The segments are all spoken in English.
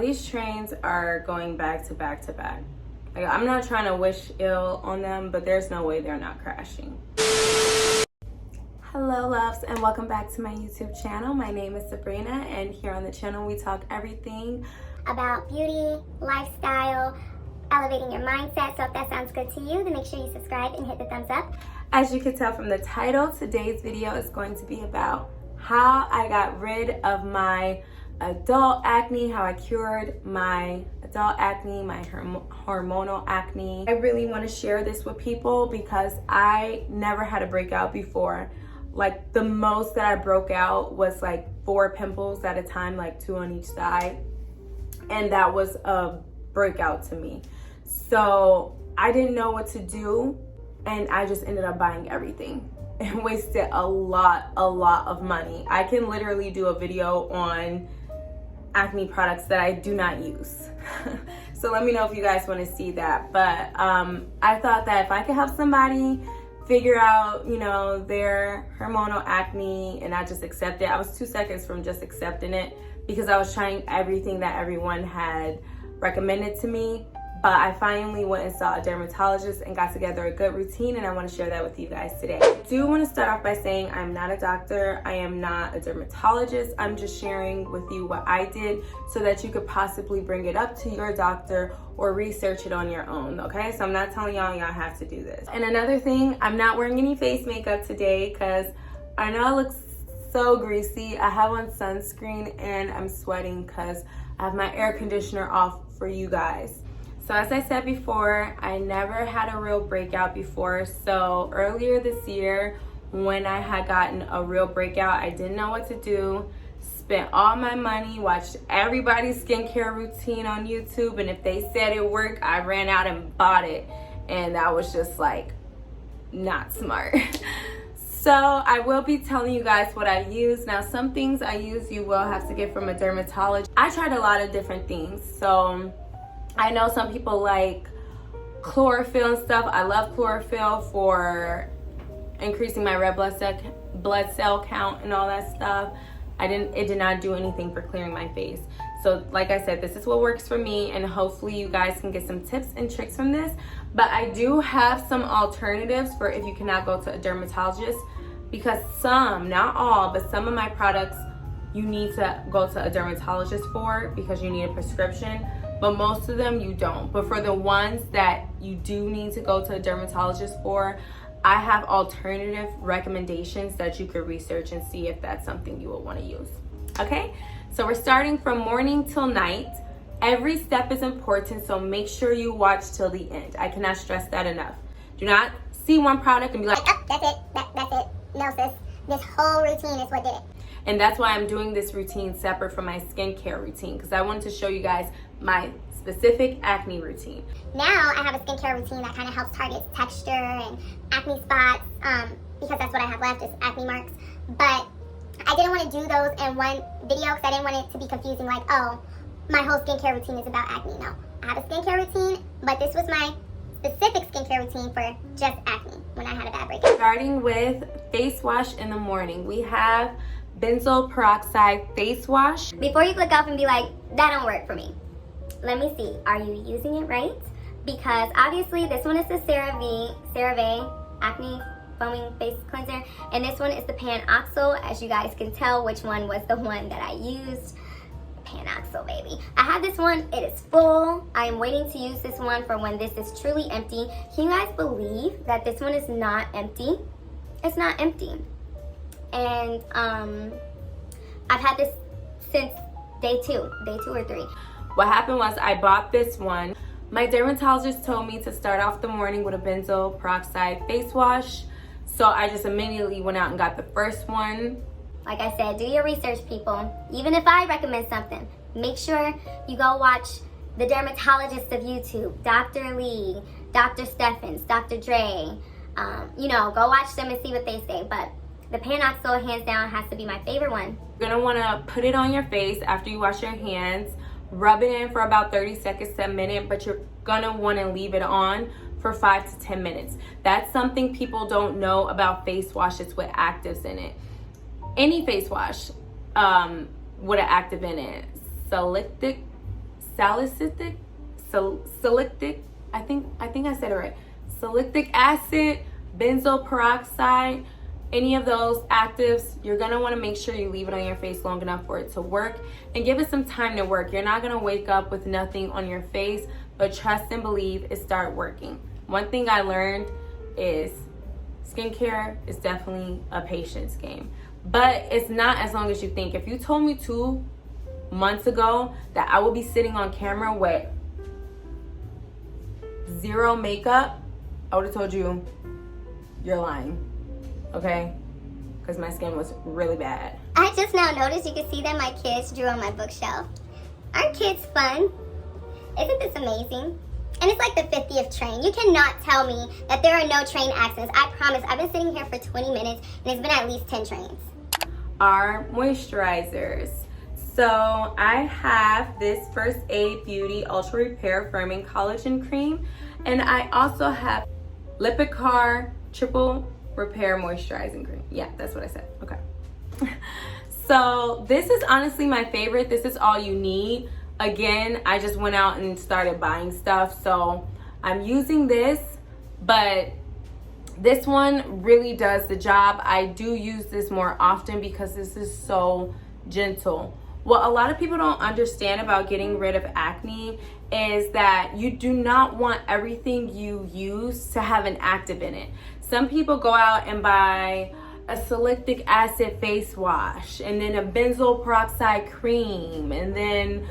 These trains are going back to back to back. Like, I'm not trying to wish ill on them, but there's no way they're not crashing. Hello loves, and welcome back to my YouTube channel. My name is Sabrina, and here on the channel we talk everything about beauty, lifestyle, elevating your mindset. So if that sounds good to you, then make sure you subscribe and hit the thumbs up. As you can tell from the title, today's video is going to be about how I got rid of my adult acne, how I cured my adult acne, my hormonal acne. I really want to share this with people because I never had a breakout before. Like, the most that I broke out was like 4 pimples at a time, like 2 on each side, and that was a breakout to me. So I didn't know what to do, and I just ended up buying everything and wasted a lot of money. I can literally do a video on acne products that I do not use. So let me know if you guys want to see that. But I thought that if I could help somebody figure out, you know, their hormonal acne and not just accept it. I was 2 seconds from just accepting it because I was trying everything that everyone had recommended to me. But I finally went and saw a dermatologist and got together a good routine, and I want to share that with you guys today. I do want to start off by saying I'm not a doctor. I am not a dermatologist. I'm just sharing with you what I did so that you could possibly bring it up to your doctor or research it on your own, okay? So I'm not telling y'all have to do this. And another thing, I'm not wearing any face makeup today because I know I look so greasy. I have on sunscreen and I'm sweating because I have my air conditioner off for you guys. So as I said before, I never had a real breakout before. So earlier this year, when I had gotten a real breakout, I didn't know what to do. Spent all my money, watched everybody's skincare routine on YouTube, and if they said it worked, I ran out and bought it. And that was just like not smart. So I will be telling you guys what I use. Now, some things I use you will have to get from a dermatologist. I tried a lot of different things. So I know some people like chlorophyll and stuff. I love chlorophyll for increasing my red blood cell count and all that stuff. It did not do anything for clearing my face. So like I said, this is what works for me, and hopefully you guys can get some tips and tricks from this. But I do have some alternatives for if you cannot go to a dermatologist, because some, not all, but some of my products you need to go to a dermatologist for because you need a prescription. But most of them you don't. But for the ones that you do need to go to a dermatologist for, I have alternative recommendations that you could research and see if that's something you will want to use. Okay, so we're starting from morning till night. Every step is important, so make sure you watch till the end. I cannot stress that enough. Do not see one product and be like, oh, that's it, that's it. No, sis, this whole routine is what did it. And that's why I'm doing this routine separate from my skincare routine, because I wanted to show you guys my specific acne routine. Now I have a skincare routine that kind of helps target texture and acne spots, because that's what I have left is acne marks. But I didn't want to do those in one video because I didn't want it to be confusing, like, oh, my whole skincare routine is about acne. No, I have a skincare routine, but this was my specific skincare routine for just acne when I had a bad breakout. Starting with face wash in the morning, we have benzoyl peroxide face wash. Before you click off and be like, that don't work for me, let me see, are you using it right? Because obviously this one is the CeraVe Acne Foaming Face Cleanser, and this one is the Panoxyl. As you guys can tell which one was the one that I used. Panoxyl, baby. I have this one, it is full. I am waiting to use this one for when this is truly empty. Can you guys believe that this one is not empty? It's not empty. And I've had this since day 2 or 3. What happened was I bought this one. My dermatologist told me to start off the morning with a benzoyl peroxide face wash. So I just immediately went out and got the first one. Like I said, do your research, people. Even if I recommend something, make sure you go watch the dermatologist of YouTube, Dr. Lee, Dr. Steffens, Dr. Dre. You know, go watch them and see what they say. But the Panoxyl, hands down, has to be my favorite one. You're gonna wanna put it on your face after you wash your hands. Rub it in for about 30 seconds to a minute, but you're gonna wanna leave it on for 5 to 10 minutes. That's something people don't know about face washes with actives in it. Any face wash with an active in it. Salicylic salicylic, I think I said it right. Salicylic acid, benzoyl peroxide, any of those actives, you're gonna wanna make sure you leave it on your face long enough for it to work and give it some time to work. You're not gonna wake up with nothing on your face, but trust and believe it start working. One thing I learned is skincare is definitely a patience game, but it's not as long as you think. If you told me 2 months ago that I would be sitting on camera with 0 makeup, I would have told you you're lying, okay? Because my skin was really bad. I just now noticed you can see that my kids drew on my bookshelf. Aren't kids fun? Isn't this amazing? And it's like the 50th train. You cannot tell me that there are no train accidents. I promise. I've been sitting here for 20 minutes and it's been at least 10 trains. Our moisturizers. So I have this First Aid Beauty Ultra Repair Firming Collagen Cream, and I also have Lipicare Triple Repair Moisturizing Cream. Yeah, that's what I said. Okay. So this is honestly my favorite. This is all you need. Again, I just went out and started buying stuff, so I'm using this, but this one really does the job. I do use this more often because this is so gentle. What a lot of people don't understand about getting rid of acne is that you do not want everything you use to have an active in it. Some people go out and buy a salicylic acid face wash, and then a benzoyl peroxide cream, and then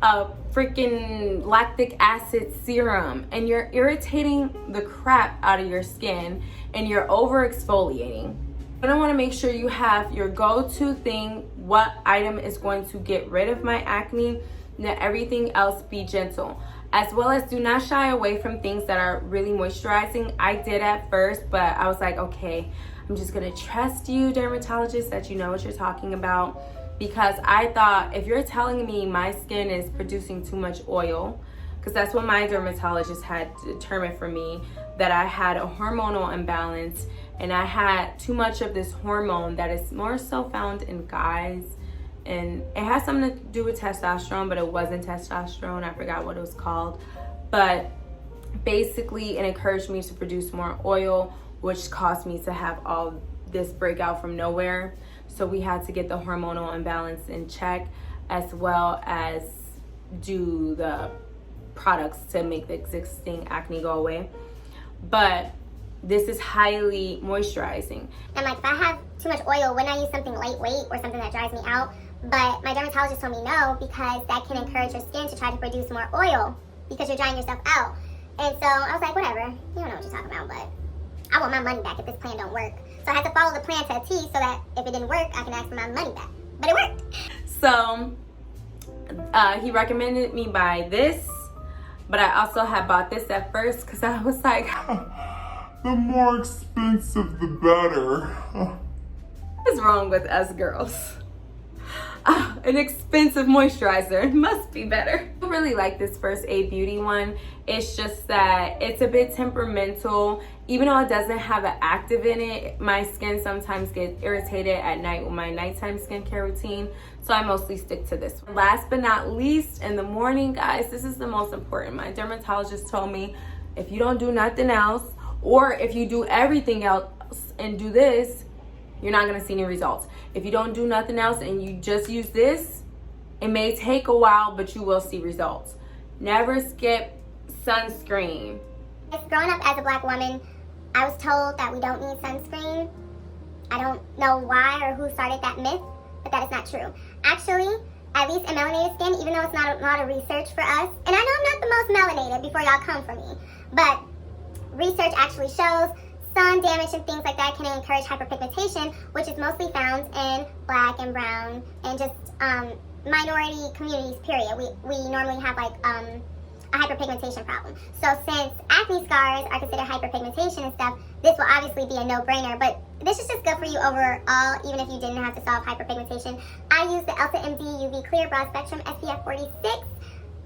a freaking lactic acid serum, and you're irritating the crap out of your skin and you're over exfoliating. You're gonna wanna make sure you have your go-to thing, what item is going to get rid of my acne, and that everything else be gentle. As well as do not shy away from things that are really moisturizing. I did at first, but I was like, okay, I'm just gonna trust you, dermatologist, that you know what you're talking about. Because I thought, if you're telling me my skin is producing too much oil, because that's what my dermatologist had determined for me, that I had a hormonal imbalance and I had too much of this hormone that is more so found in guys, and it has something to do with testosterone, but it wasn't testosterone. I forgot what it was called, but basically it encouraged me to produce more oil, which caused me to have all this breakout from nowhere. So we had to get the hormonal imbalance in check, as well as do the products to make the existing acne go away. But this is highly moisturizing. And like, if I have too much oil, wouldn't I use something lightweight or something that dries me out? But my dermatologist told me no, because that can encourage your skin to try to produce more oil because you're drying yourself out. And so I was like, whatever, you don't know what you're talking about, but I want my money back if this plan don't work. So I had to follow the plan to a T so that if it didn't work, I can ask for my money back. But it worked. So he recommended me buy this, but I also had bought this at first because I was like, the more expensive, the better. what's wrong with us girls? An expensive moisturizer must be better. I really like this First Aid Beauty one. It's just that it's a bit temperamental. Even though it doesn't have an active in it, my skin sometimes gets irritated at night with my nighttime skincare routine, so I mostly stick to this one. Last but not least, in the morning, guys, this is the most important. My dermatologist told me if you don't do nothing else, or if you do everything else and do this, you're not gonna see any results. If you don't do nothing else and you just use this, it may take a while, but you will see results. Never skip sunscreen. Growing up as a black woman, I was told that we don't need sunscreen. I don't know why or who started that myth, but that is not true. Actually, at least in melanated skin, even though it's not a lot of research for us, and I know I'm not the most melanated before y'all come for me, but research actually shows sun damage and things like that can encourage hyperpigmentation, which is mostly found in black and brown and just minority communities, period. We normally have like a hyperpigmentation problem. So since acne scars are considered hyperpigmentation and stuff, this will obviously be a no-brainer, but this is just good for you overall, even if you didn't have to solve hyperpigmentation. I use the Elta MD UV Clear Broad Spectrum SPF 46.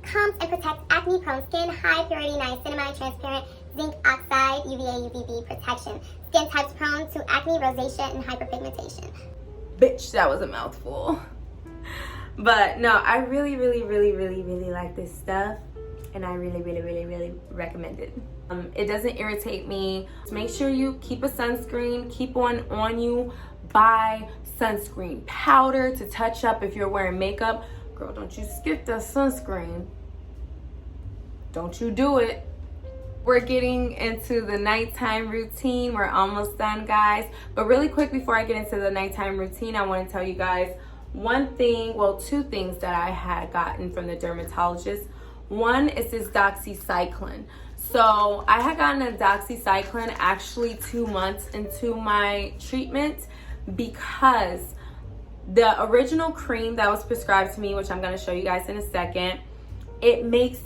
Calms and protects acne-prone skin, high purity niacinamide transparent zinc oxide UVA UVB protection. Skin types prone to acne, rosacea, and hyperpigmentation. Bitch, that was a mouthful. But no, I really like this stuff, and I really recommend it. It doesn't irritate me. Make sure you keep a sunscreen, keep one on you. Buy sunscreen powder to touch up if you're wearing makeup. Girl, don't you skip that sunscreen. Don't you do it. We're getting into the nighttime routine. We're almost done, guys. But really quick, before I get into the nighttime routine, I want to tell you guys two things that I had gotten from the dermatologist. One is this Doxycycline. So I had gotten a Doxycycline actually 2 months into my treatment, because the original cream that was prescribed to me, which I'm going to show you guys in a second, it makes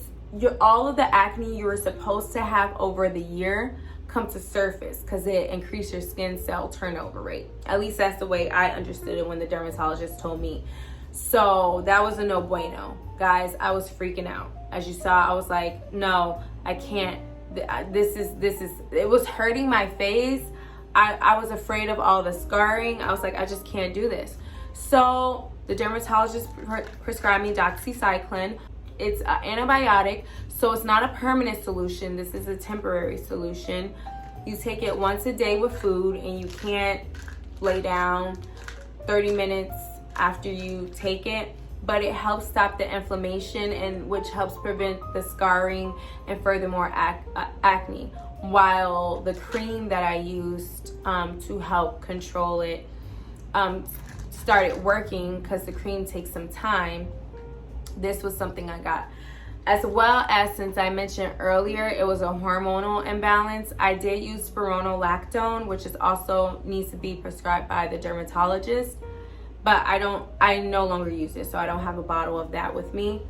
all of the acne you were supposed to have over the year come to surface, because it increased your skin cell turnover rate. At least that's the way I understood it when the dermatologist told me. So that was a no bueno. Guys, I was freaking out. As you saw, I was like, no, I can't. It was hurting my face. I was afraid of all the scarring. I was like, I just can't do this. So the dermatologist prescribed me Doxycycline. It's an antibiotic, so it's not a permanent solution. This is a temporary solution. You take it once a day with food, and you can't lay down 30 minutes after you take it. But it helps stop the inflammation, and which helps prevent the scarring and furthermore acne. While the cream that I used to help control it started working, because the cream takes some time. This was something I got. As well as, since I mentioned earlier, it was a hormonal imbalance, I did use Spironolactone, which is also needs to be prescribed by the dermatologist. But I no longer use it, so I don't have a bottle of that with me.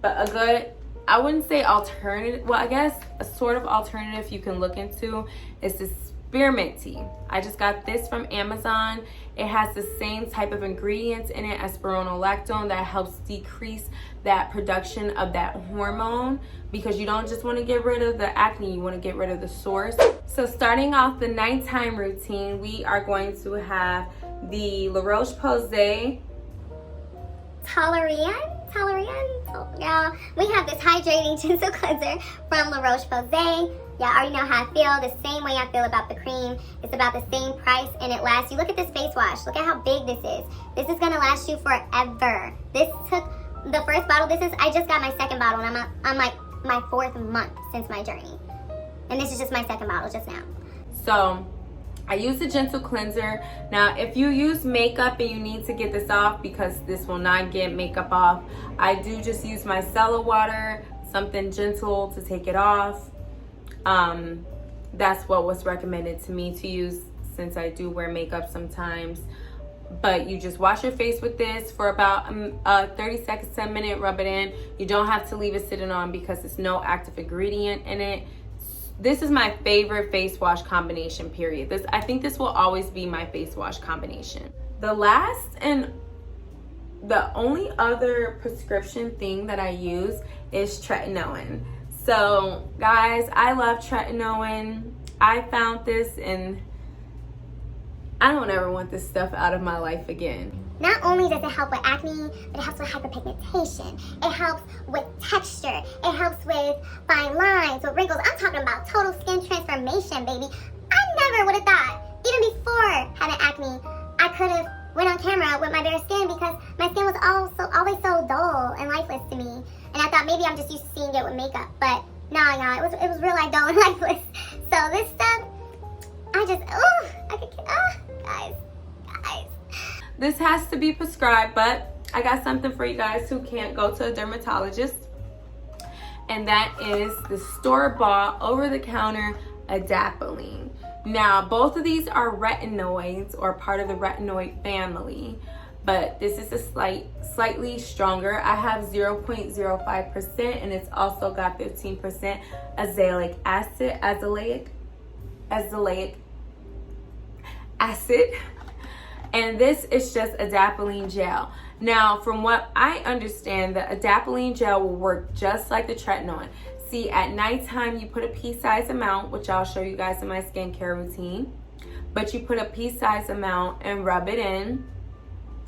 But a good, I wouldn't say alternative, well, I guess a sort of alternative you can look into is the spearmint tea. I just got this from Amazon. It has the same type of ingredients in it as Spironolactone that helps decrease that production of that hormone, because you don't just want to get rid of the acne, you want to get rid of the source. So starting off the nighttime routine, we are going to have the La Roche-Posay Toleriane. Yeah, we have this hydrating gentle cleanser from La Roche-Posay. Yeah, I already know how I feel. The same way I feel about the cream. It's about the same price, and it lasts you. Look at this face wash. Look at how big this is. This is gonna last you forever. This took the first bottle. I just got my second bottle, and I'm like my 4th month since my journey, and this is just my second bottle just now. So I use the gentle cleanser. Now, if you use makeup and you need to get this off, because this will not get makeup off, I do just use micellar water, something gentle to take it off. That's what was recommended to me to use, since I do wear makeup sometimes. But you just wash your face with this for about 30 seconds to a minute, rub it in. You don't have to leave it sitting on, because there's no active ingredient in it. This is my favorite face wash combination, period. I think this will always be my face wash combination. The last and the only other prescription thing that I use is Tretinoin. So guys, I love Tretinoin. I found this, and I don't ever want this stuff out of my life again. Not only does it help with acne, but it helps with hyperpigmentation. It helps with texture. It helps with fine lines, with wrinkles. I'm talking about total skin transformation, baby. I never would have thought, even before having acne, I could have went on camera with my bare skin, because my skin was always so dull and lifeless to me. And I thought maybe I'm just used to seeing it with makeup, but no, y'all, it was real life dull and lifeless. So this stuff, guys. This has to be prescribed, but I got something for you guys who can't go to a dermatologist, and that is the store-bought, over-the-counter adapalene. Now, both of these are retinoids, or part of the retinoid family, but this is a slightly stronger. I have 0.05%, and it's also got 15% azelaic acid. And this is just adapalene gel. Now, from what I understand, the adapalene gel will work just like the Tretinoin. See, at nighttime, you put a pea-sized amount, which I'll show you guys in my skincare routine. But you put a pea-sized amount and rub it in.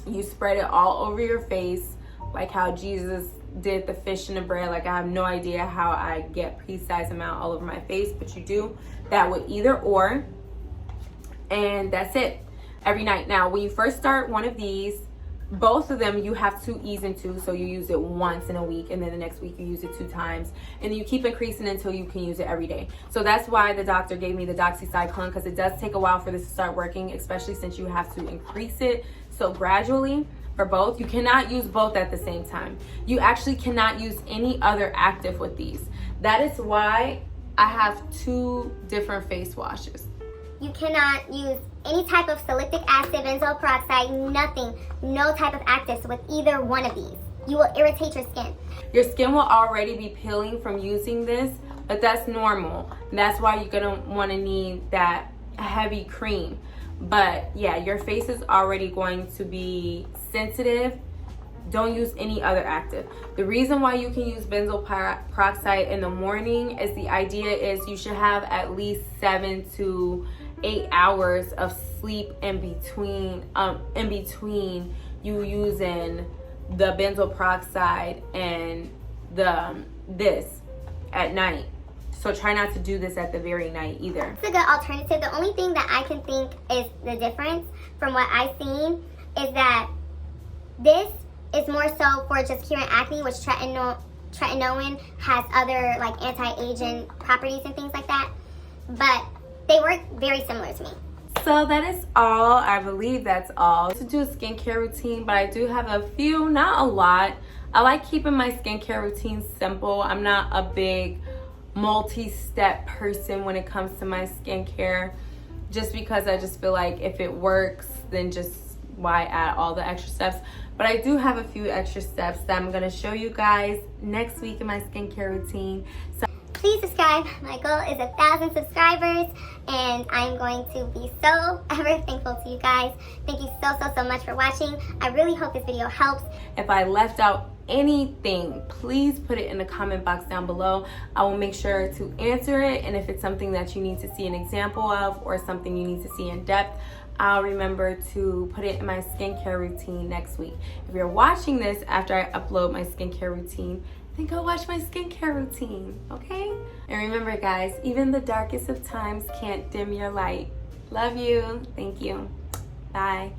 You spread it all over your face like how Jesus did the fish and the bread. Like, I have no idea how I get precise amount all over my face, but you do that with either or. And that's it, every night. Now, when you first start one of these, both of them you have to ease into. So you use it once in a week, and then the next week you use it 2 times, and then you keep increasing until you can use it every day. So that's why the doctor gave me the Doxycycline, because it does take a while for this to start working, especially since you have to increase it so gradually for both. You cannot use both at the same time. You actually cannot use any other active with these. That is why I have 2 different face washes. You cannot use any type of salicylic acid, benzoyl peroxide, nothing, no type of actives with either one of these. You will irritate your skin. Your skin will already be peeling from using this, but that's normal. That's why you're gonna wanna need that heavy cream. But yeah, your face is already going to be sensitive. Don't use any other active. The reason why you can use benzoyl peroxide in the morning is the idea is you should have at least 7 to 8 hours of sleep in between you using the benzoyl peroxide and this at night. So try not to do this at the very night either. It's a good alternative. The only thing that I can think is the difference from what I've seen is that this is more so for just curing acne, which tretinoin has other like anti-aging properties and things like that. But they work very similar to me. So that is all. I believe that's all. To do a skincare routine, but I do have a few, not a lot. I like keeping my skincare routine simple. I'm not a big multi-step person when it comes to my skincare, just because I just feel like if it works, then just why add all the extra steps. But I do have a few extra steps that I'm going to show you guys next week in my skincare routine. So please subscribe. My goal is 1,000 subscribers, and I'm going to be so ever thankful to you guys. Thank you so much for watching. I really hope this video helps. if I left out anything, please put it in the comment box down below. I will make sure to answer it, and if it's something that you need to see an example of or something you need to see in depth, I'll remember to put it in my skincare routine next week. If you're watching this after I upload my skincare routine, then go watch my skincare routine, okay? And remember guys, even the darkest of times can't dim your light. Love you. Thank you. Bye.